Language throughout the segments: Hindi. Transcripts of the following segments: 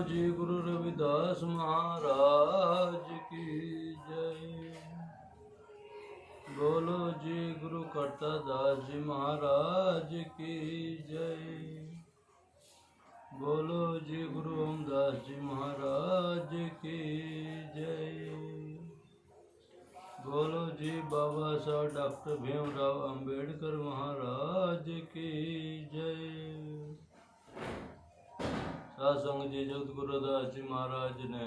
जी गुरु रविदास महाराज की जय। बोलो जी गुरु करता दास जी महाराज की जय। बोलो जी गुरु ओमदास जी महाराज की जय। बोलो जी बाबा साहब डॉक्टर भीमराव अंबेडकर महाराज की जय। सासंग जी जगत गुरुदास जी महाराज ने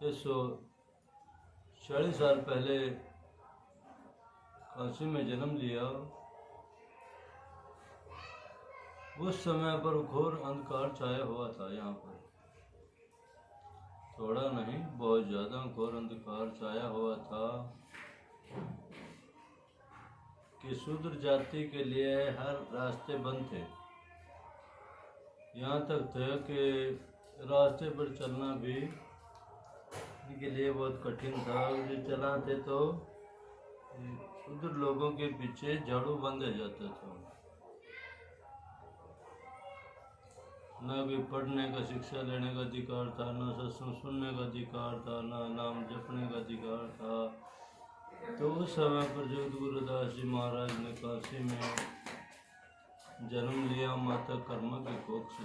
640 साल पहले काशी में जन्म लिया। उस समय पर घोर अंधकार छाया हुआ था। यहाँ पर थोड़ा नहीं, बहुत ज्यादा घोर अंधकार छाया हुआ था कि शूद्र जाति के लिए हर रास्ते बंद थे। यहाँ तक थे कि रास्ते पर चलना भी इनके लिए बहुत कठिन था। जो चलाते तो शूद्र लोगों के पीछे झाड़ू बांधा जाता था। न भी पढ़ने का, शिक्षा लेने का अधिकार था, न सत्संग सुनने का अधिकार था, न नाम जपने का अधिकार था। तो उस समय पर जगत गुरुदास जी महाराज ने काशी में जन्म लिया माता कर्मा के कोख से।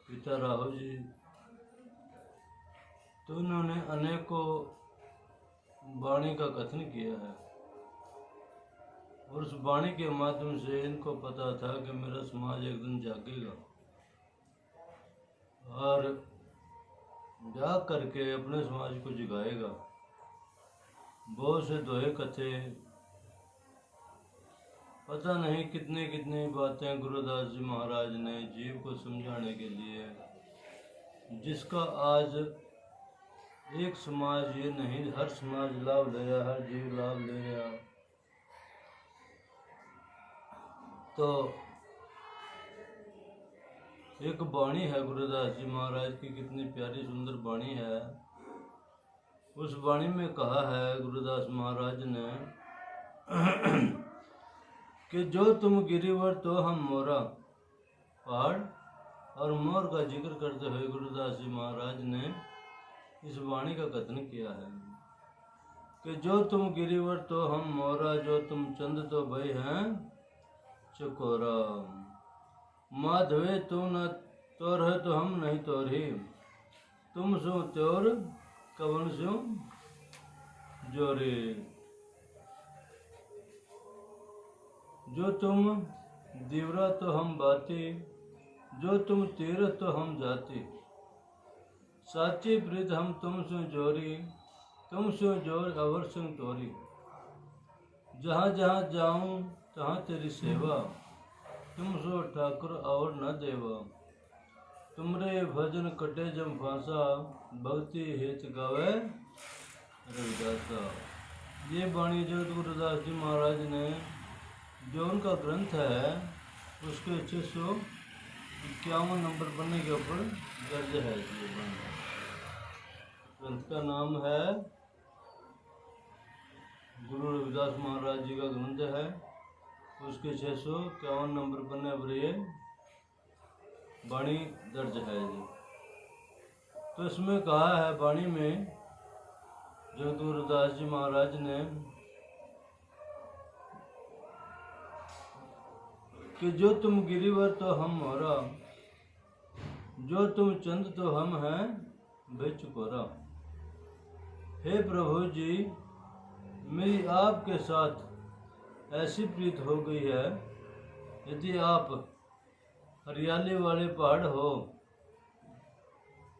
पिता राहुल जी, तो उन्होंने अनेकों वाणी का कथन किया है और उस वाणी के माध्यम से इनको पता था कि मेरा समाज एक दिन जागेगा और जाग करके अपने समाज को जगाएगा। बहुत से दोहे कथे, पता नहीं कितने कितनी बातें गुरुदास जी महाराज ने जीव को समझाने के लिए, जिसका आज एक समाज ये नहीं, हर समाज लाभ ले रहा, हर जीव लाभ ले रहा। तो एक वाणी है गुरुदास जी महाराज की, कितनी प्यारी सुंदर वाणी है। उस वाणी में कहा है गुरुदास महाराज ने कि जो तुम गिरिवर तो हम मोरा, पहाड़ और मोर का जिक्र करते हुए गुरुदास जी महाराज ने इस वाणी का कथन किया है कि जो तुम गिरिवर तो हम मोरा, जो तुम चंद तो भय हैं चकोरा। माधवे तू न तोर है तो हम नहीं तोरी, तुम सो त्योर कवन सो जोरी। जो तुम दीवरा तो हम बाती, जो तुम तीरथ तो हम जाती। साची प्रीत हम तुम सो जोरी, तुम सो जोर अवर संग तोरी। जहाँ जहाँ जाऊँ तहाँ तेरी सेवा, तुम सो ठाकुर और न देवा। तुमरे भजन कटे जम फांसा, भक्ति हित गावे रविदासा। ये वाणी जगत गुरुदास जी महाराज ने, जो उनका ग्रंथ है उसके 651 नंबर पन्ने के ऊपर दर्ज है। ये ग्रंथ का नाम है गुरु रविदास महाराज जी का ग्रंथ है। उसके 651 नंबर पन्ने पर ये वाणी दर्ज है जी। तो इसमें कहा है वाणी में जो गुरुदास जी महाराज ने कि जो तुम गिरिवर तो हम मोरा, जो तुम चंद तो हम हैं बेचकोरा। हे प्रभु जी, मेरी आपके साथ ऐसी प्रीत हो गई है, यदि आप हरियाली वाले पहाड़ हो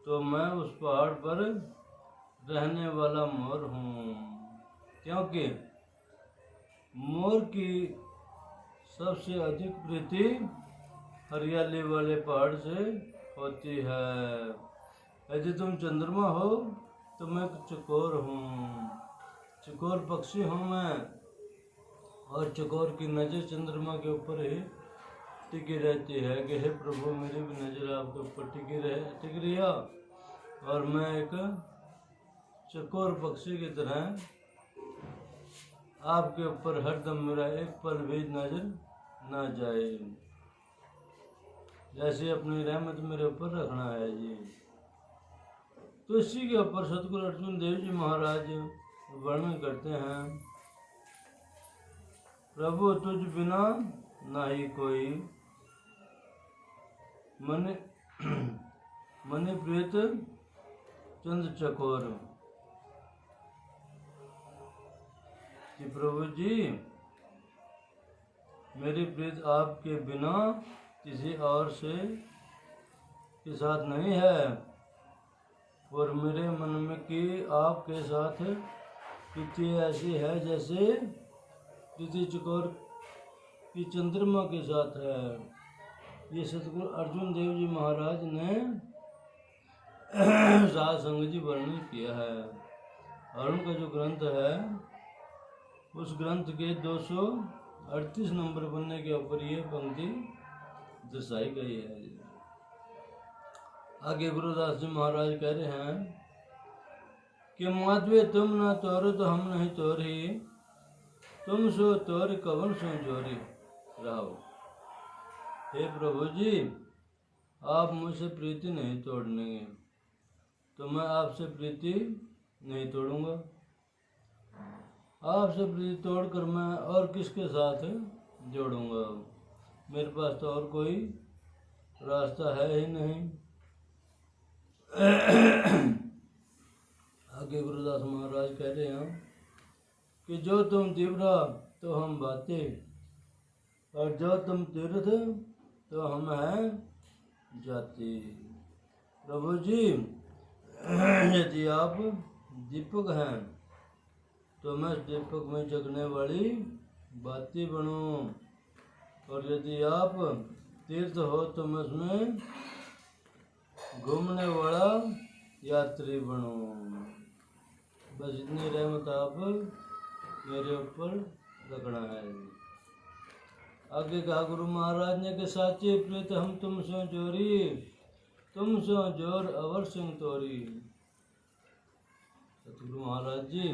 तो मैं उस पहाड़ पर रहने वाला मोर हूँ। क्योंकि मोर की सबसे अधिक प्रीति हरियाली वाले पहाड़ से होती है। यदि तुम चंद्रमा हो तो मैं चकोर हूँ, चकोर पक्षी हूँ मैं। और चकोर की नज़र चंद्रमा के ऊपर ही टिकी रहती है कि हे प्रभु, मेरी भी नज़र आपके ऊपर टिक रही है और मैं एक चकोर पक्षी की तरह आपके ऊपर हरदम मेरा एक पल भी नजर ना जाए। जैसे अपनी रहमत मेरे ऊपर रखना है जी। तो इसी के ऊपर सतगुरु अर्जुन देव जी महाराज वर्णन करते हैं, प्रभु तुझ बिना नाही कोई, मन मनि प्रीत चंद चकोर। कि प्रभु जी मेरी प्रीत आपके बिना किसी और से के साथ नहीं है, और मेरे मन में कि आपके साथ प्रीति ऐसी है जैसे प्रीति चकोर की चंद्रमा के साथ है। ये सतगुरु अर्जुन देव जी महाराज ने साध संगत जी वर्णन किया है। और उनका जो ग्रंथ है उस ग्रंथ के 238 नंबर पन्ने के ऊपर ये पंक्ति दर्शाई गई है। आगे गुरुदास जी महाराज कह रहे हैं कि माधवे तुम ना तोरो तो हम नहीं तोरी, तुम सो तोर कवन सो जोरी रहो। हे प्रभु जी आप मुझसे प्रीति नहीं तोड़ेंगे तो मैं आपसे प्रीति नहीं तोड़ूंगा। आपसे प्रीति तोड़कर मैं और किसके साथ जोड़ूंगा? मेरे पास तो और कोई रास्ता है ही नहीं। आगे गुरुदास महाराज कह रहे हैं कि जो तुम तीव्रा तो हम बातें, और जो तुम तीर्थ तो हम हैं जाति। प्रभु जी यदि आप दीपक हैं तो मैं दीपक में जगने वाली बाती बनूं, और यदि आप तीर्थ हो तो मैं उसमें घूमने वाला यात्री बनूं। बस इतनी रहमत आप मेरे ऊपर रखना है। आगे कहा गुरु महाराज ने कि साची प्रीत हम तुम सो जोरी, तुम सो जोर अवर सिंह तोरी। सतगुरु महाराज जी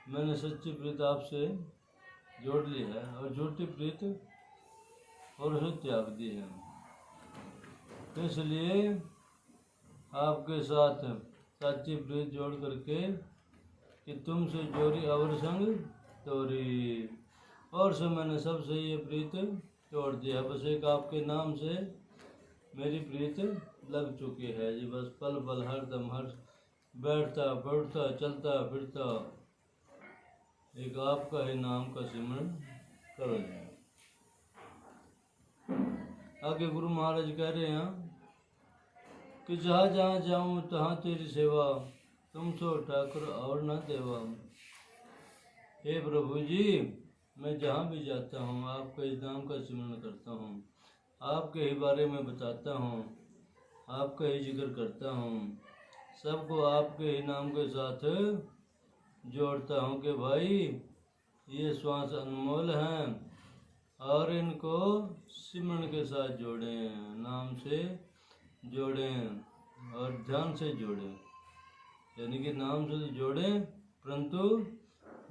मैंने सच्ची प्रीत आपसे जोड़ ली है और झूठी प्रीत और उसे त्याग दी है। तो इसलिए आपके साथ सच्ची प्रीत जोड़ करके कि तुमसे जोरी अवर संग तोरी, और से मैंने सबसे ये प्रीत तोड़ दिया। बस एक आपके नाम से मेरी प्रीत लग चुकी है जी। बस पल पल हर दम हर बैठता बैठता चलता फिरता एक आपका ही नाम का सिमरन करो जी। आगे गुरु महाराज कह रहे हैं कि जहाँ जहाँ जाऊँ तहाँ तेरी सेवा, तुम सो ठाकुर और न देवा। हे प्रभु जी मैं जहाँ भी जाता हूँ आपके इस नाम का सिमरन करता हूँ, आपके ही बारे में बताता हूँ, आपका ही जिक्र करता हूँ, सबको आपके ही नाम के साथ जोड़ता हूँ कि भाई ये श्वास अनमोल हैं और इनको सिमरन के साथ जोड़ें, नाम से जोड़ें और ध्यान से जोड़ें। यानी कि नाम से जोड़ें परंतु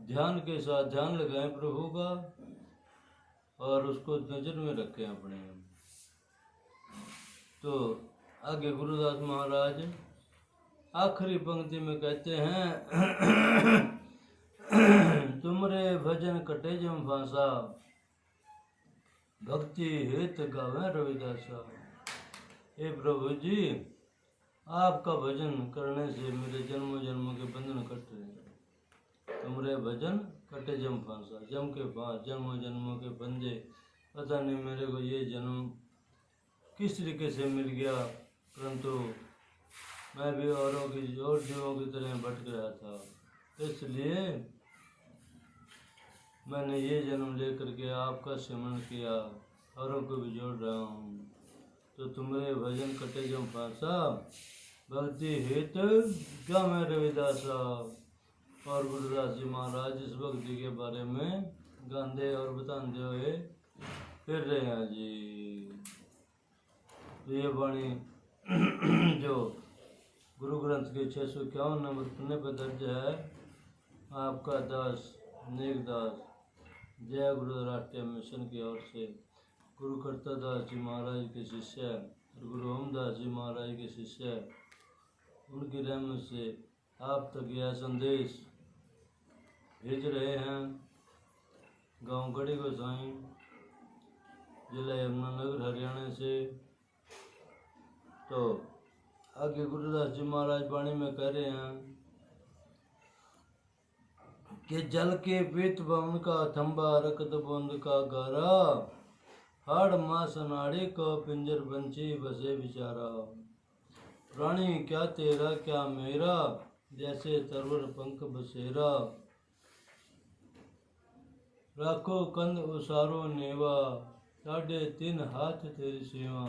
ध्यान के साथ ध्यान लगाएं प्रभु का और उसको नज़र में रखें अपने। तो आगे गुरुदास महाराज आखिरी पंक्ति में कहते हैं तुमरे भजन कटे जम भाषा, भक्ति हित गावे रविदासा। हे प्रभु जी आपका भजन करने से मेरे जन्मों जन्मों के बंधन कट रहे हैं। तुमरे भजन कटे जम फांसा, जम के फांस जन्मों जन्मों के बंधे। पता नहीं मेरे को ये जन्म किस तरीके से मिल गया, परंतु मैं भी औरों की और जीवों की तरह भटक रहा था। इसलिए मैंने ये जन्म लेकर के आपका सिमरन किया, औरों को भी जोड़ रहा हूँ। तो तुम्हारे भजन कटे जम फांसा, भक्ति हित क्या मैं रविदासा। और गुरुदास जी महाराज इस भक्ति के बारे में गांधे और बताते हुए फिर रहे हैं जी। तो ये वाणी जो गुरु ग्रंथ के 651 नंबर पन्ने पर दर्ज है, आपका दास नेक दास जय गुरु राष्ट्रीय मिशन की ओर से गुरु करतादास जी महाराज के शिष्य और गुरु रामदास जी महाराज के शिष्य, उनकी रहमत से आप तक यह संदेश भेज रहे हैं। गांव गढ़ी गोसाई, जिला यमुनानगर, हरियाणा से। तो आगे गुरुदास जी महाराज वाणी में कह रहे हैं कि जल के पीत बवन का थंबा, रकत बूंद का गारा, हाड़ मास नाड़ी को पिंजर बंची बसे बिचारा। प्राणी क्या तेरा क्या मेरा, जैसे तरवर पंख बसेरा। राखो कंद उसारो नेवा, 3.5 हाथ तेरी सेवा।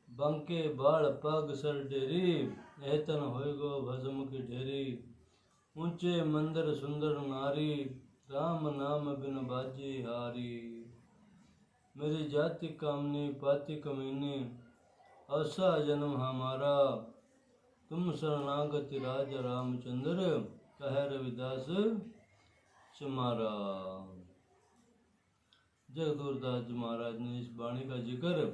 बंके बाल पग सर डेरी, एतन होएगो भस्म की ढेरी। ऊंचे मंदिर सुंदर नारी, राम नाम बिन बाजी हारी। मेरी जाति कामनी पाति कमीनी, ऐसा जन्म हमारा। तुम शरणागति राज रामचंद्र, कह रविदास चमारा। जगदूरदास जी महाराज ने इस वाणी का जिक्र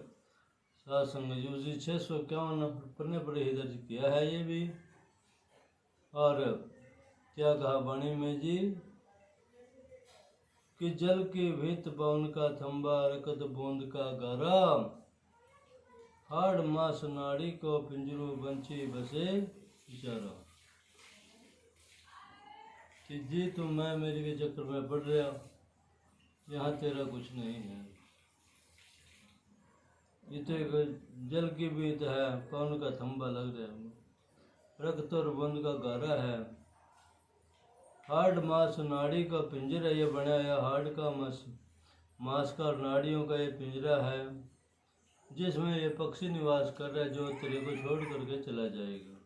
सात्संग जी 651 पन्ने पर ही दर्ज किया है ये भी। और क्या कहा वाणी में जी कि जल के भित पवन का थंबा, रकत बूंद का गारा। हाड़ मास नाड़ी को पिंजरू बंची बसे बिचारा। कि जी तुम मैं मेरी के चक्कर में पड़ रहा, यहाँ तेरा कुछ नहीं है। ये तो एक जल की बीत है, पवन का थंबा लग रहा है, रक्त और बूंद का गारा है। हार्ड मास नाड़ी का पिंजरा ये बनाया, हार्ड का मांस का नाड़ियों का ये पिंजरा है, जिसमें ये पक्षी निवास कर रहा है, जो तेरे को छोड़ करके चला जाएगा।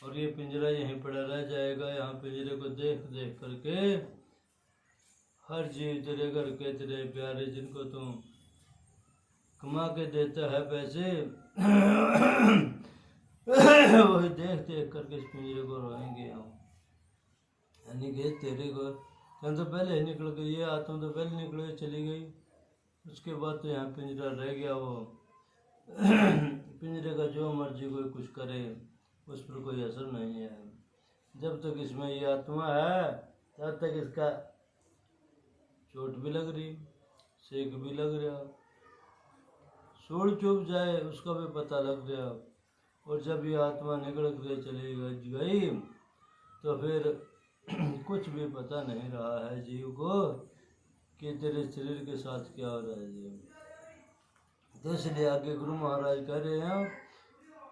और ये पिंजरा यहीं पड़ा रह जाएगा। यहाँ पिंजरे को देख देख करके हर जीव तेरे घर के तेरे प्यारे, जिनको तुम कमा के देता है पैसे, वही देख देख करके इस पिंजरे को रोएंगे हम। यानी कि तेरे को तो पहले ही निकल गई, ये आत्मा तो पहले निकल गई चली गई, उसके बाद तो यहाँ पिंजरा रह गया। वो पिंजरे का जो मर्जी कोई कुछ करे, उस पर कोई असर नहीं है। जब तक इसमें ये आत्मा है तब तक इसका चोट भी लग रही, सेक भी लग रहा, सूढ़ चुभ जाए उसका भी पता लग रहा। और जब ये आत्मा निकल कर चली गई तो फिर कुछ भी पता नहीं रहा है जीव को कि तेरे शरीर के साथ क्या हो रहा है जीव। तो इसलिए आगे गुरु महाराज कह रहे हैं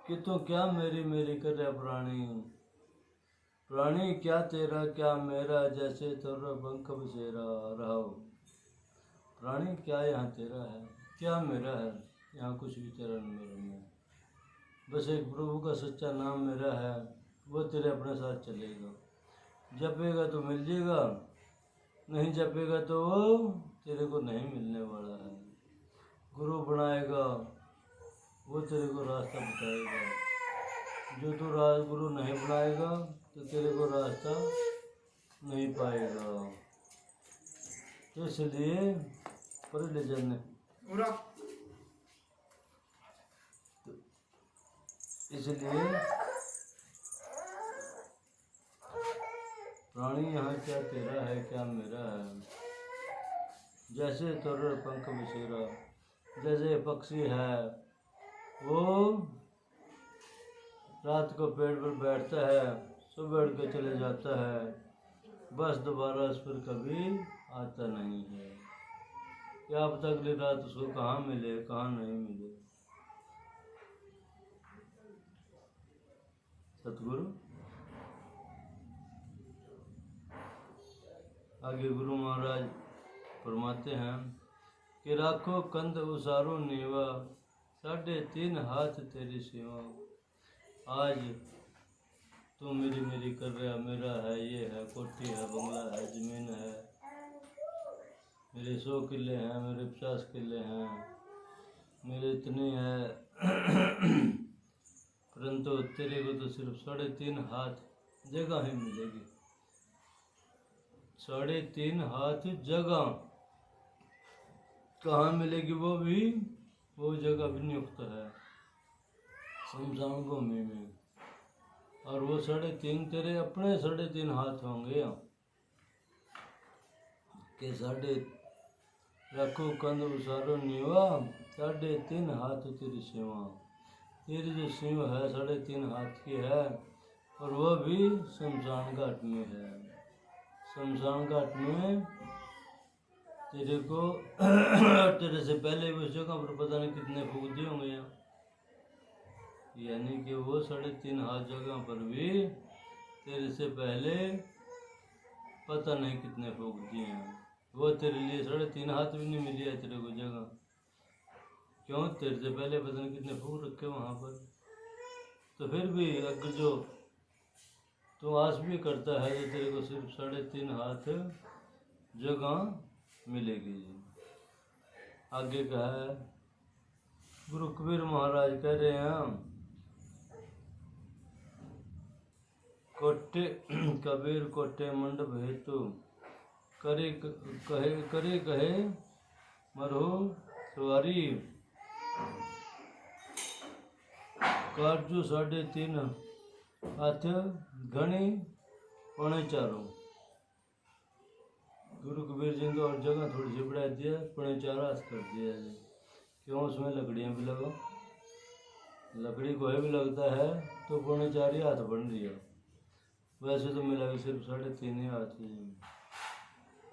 कि तू क्या मेरी मेरी कर रहा प्राणी। प्राणी क्या तेरा क्या मेरा, जैसे तेरा पंख बसेरा रहो। प्राणी क्या यहाँ तेरा है क्या मेरा है, यहाँ कुछ भी तेरा मेरा नहीं है। बस एक प्रभु का सच्चा नाम मेरा है, वो तेरे अपने साथ चलेगा। जपेगा तो मिल जाएगा, नहीं जपेगा तो वो तेरे को नहीं मिलने वाला है। गुरु बनाएगा वो तेरे को रास्ता बताएगा, जो तू गुरु नहीं बनाएगा तो तेरे को रास्ता नहीं पाएगा। तो इसलिए पर ले जाने इसलिए प्राणी यहाँ क्या तेरा है क्या मेरा है, जैसे तोर पंख बसेरा। जैसे पक्षी है वो रात को पेड़ पर बैठता है, सुबह उड़ के चले जाता है, बस दोबारा उस पर कभी आता नहीं है। क्या पता अगली रात उसको कहाँ मिले कहाँ नहीं मिले। सतगुरु आगे गुरु महाराज फरमाते हैं कि राखो कंद उसारो नेवा, 3.5 हाथ तेरी सेवा। आज तू मेरी मेरी कर रहा, मेरा है ये है, कोठी है, बंगला है, जमीन है, मेरे 100 किले हैं, मेरे 50 किले हैं, मेरे इतने हैं परंतु तेरे को तो सिर्फ 3.5 हाथ जगह ही मिलेगी। 3.5 हाथ जगह कहाँ मिलेगी वो जगह भी नियुक्त है शमशान भूमि में। और वो 3.5 तेरे अपने 3.5 हाथ होंगे के रखो कंद उसारो नीवा 3.5 हाथ तेरी सेवा। तेरी जो सिंह है 3.5 हाथ की है और वह भी शमशान घाट में है। शमशान घाट में तेरे को तेरे से पहले भी उस जगह पर पता नहीं कितने फूक दिए होंगे यानी कि वो 3.5 हाथ जगह पर भी तेरे से पहले पता नहीं कितने फूक दिए हैं। वो तेरे लिए 3.5 हाथ भी नहीं मिली है तेरे को जगह, क्यों? तेरे से पहले पता नहीं कितने फूक रखे वहाँ पर। तो फिर भी अगर जो तू आस भी करता है तो तेरे को सिर्फ 3.5 हाथ जगह मिलेगी। आगे का है गुरु कबीर महाराज कह रहे हैं कोटे कबीर कोटे मंडप हेतु करे कहे मरो सवारी काजू 3.5 हाथ घनी पौने 4। गुरु कबीर जी ने और जगह थोड़ी सी बढ़ा दिया, 4.5 हाथ कर दिया है। क्यों? उसमें लकड़ियाँ भी लगा, लकड़ी कोई भी लगता है तो 4.5 ही हाथ बन रही है। वैसे तो मिला सिर्फ 3.5 हाथ ही।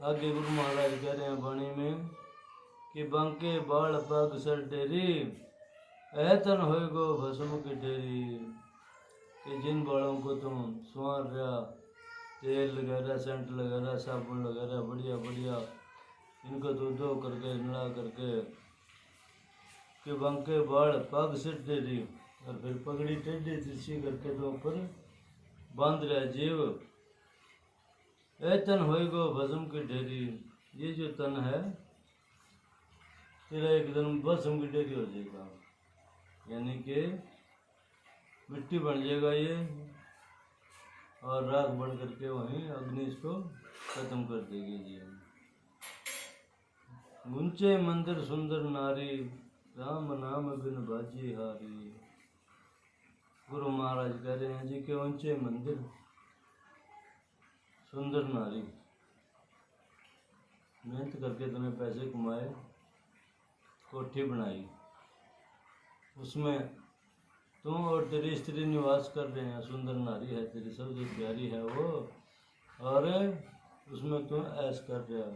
आगे गुरु महाराज कह रहे हैं वाणी में कि बांके बाल पग सर डेरी ऐतन होएगो भस्म की ढेरी। कि जिन बालों को तुम संवार रहा, तेल वगैरह सेंट वगैरह साबुन वगैरह बढ़िया बढ़िया इनको धो करके नड़ा करके कि बांके बाल पग सर डेरी और फिर पगड़ी टेढ़ी तिरछी करके तो ऊपर बांध रहा जीव। तन होएगो भस्म की ढेरी, ये जो तन है तेरा एक दिन भस्म की ढेरी हो जाएगा, यानी कि मिट्टी बन जाएगा ये और राख बन करके वहीं अग्नि इसको खत्म कर देगी जी। गुंचे मंदिर सुंदर नारी राम नाम बिन बाजी हारी। गुरु महाराज कह रहे हैं जी के ऊंचे मंदिर सुंदर नारी मेहनत करके तूने पैसे कमाए, कोठी बनाई, उसमें तुम और तेरी स्त्री निवास कर रहे हैं। सुंदर नारी है तेरी, सबसे प्यारी है वो, और उसमें तुम ऐश कर रहे हो।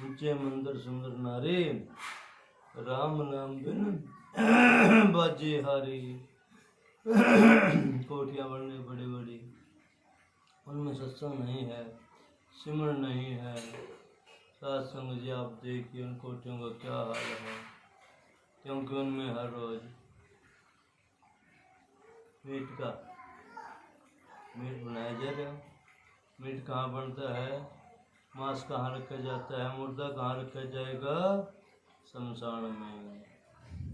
ऊंचे मंदिर सुंदर नारी राम नाम बिन बाजी हारी। कोठियाँ बनने बड़ी बड़ी, उनमें सत्संग नहीं है, सिमरन नहीं है, सत्संग जी आप देखिए उन कोठियों का क्या हाल है, क्योंकि उनमें हर रोज मीट बनाया जा रहा है। मीट कहाँ बनता है, मांस कहाँ रखा जाता है, मुर्दा कहाँ रखा जाएगा? शमशान में।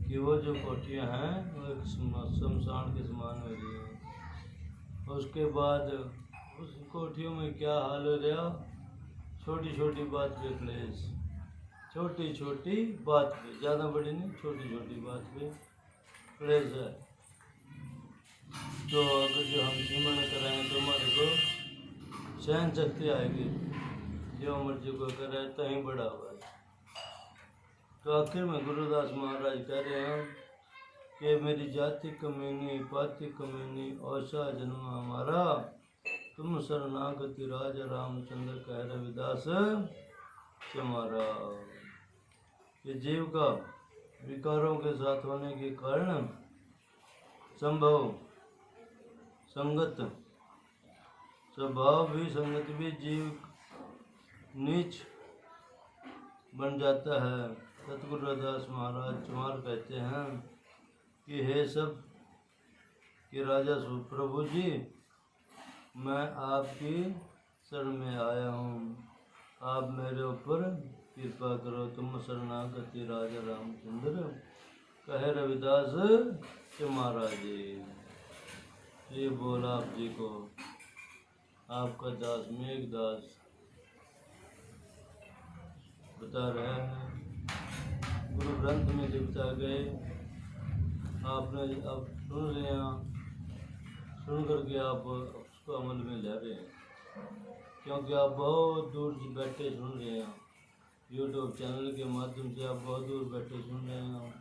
कि वो जो कोठियाँ हैं वो एक शमशान के समान हो रही है। उसके बाद उस कोठियों में क्या हाल हो रहा, छोटी छोटी बात पे क्लेश, छोटी छोटी बात पे, ज़्यादा बड़ी नहीं, छोटी छोटी बात पे क्लेश है। तो अगर जो हम सिमरन कराएं तो हमारे को सहन शक्ति आएगी, जो मर्जी को करे तहीं बड़ा हुआ है। तो आखिर में गुरुदास महाराज कह रहे हैं कि मेरी जाति कमीनी पाति कमीनी औसा जन्म हमारा, तुम शरणागति राजा रामचंद्र कह रविदास तुम्हारा। ये जीव का विकारों के साथ होने के कारण संभव संगत स्वभाव भी संगत भी जीव नीच बन जाता है। सतगुरु रविदास महाराज चमार कहते हैं कि हे सब कि राजा सुप्रभु जी, मैं आपकी शरण में आया हूँ, आप मेरे ऊपर कृपा करो, तुम शरणागति राजा रामचंद्र कहे रविदास के महाराज जी। ये बोला आप जी को आपका दास मेघदास बता रहे हैं गुरु ग्रंथ में जो बताए गए आपने अब सुन रहे हैं, सुन करके आप उसको अमल में ले रहे हैं, क्योंकि आप बहुत दूर से बैठे सुन रहे हैं। यूट्यूब चैनल के माध्यम से आप बहुत दूर बैठे सुन रहे हैं।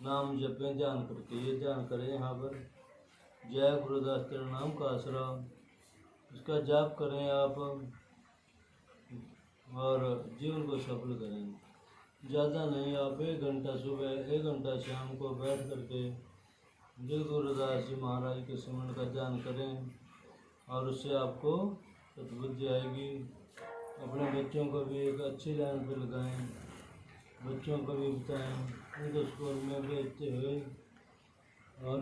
नाम जपें ध्यान करके, ये ध्यान करें यहाँ पर जय गुरुदास तेरा नाम का आसरा, इसका जाप करें आप और जीवन को सफल करें। ज़्यादा नहीं, आप 1 घंटा सुबह 1 घंटा शाम को बैठ करके जय गुरुदास जी महाराज के सिमरन का ध्यान करें और उससे आपको सद्बुद्धि आएगी। अपने बच्चों को भी एक अच्छी लाइन पर लगाएं, बच्चों को भी बताएं, उनको स्कूल में भेजते हुए और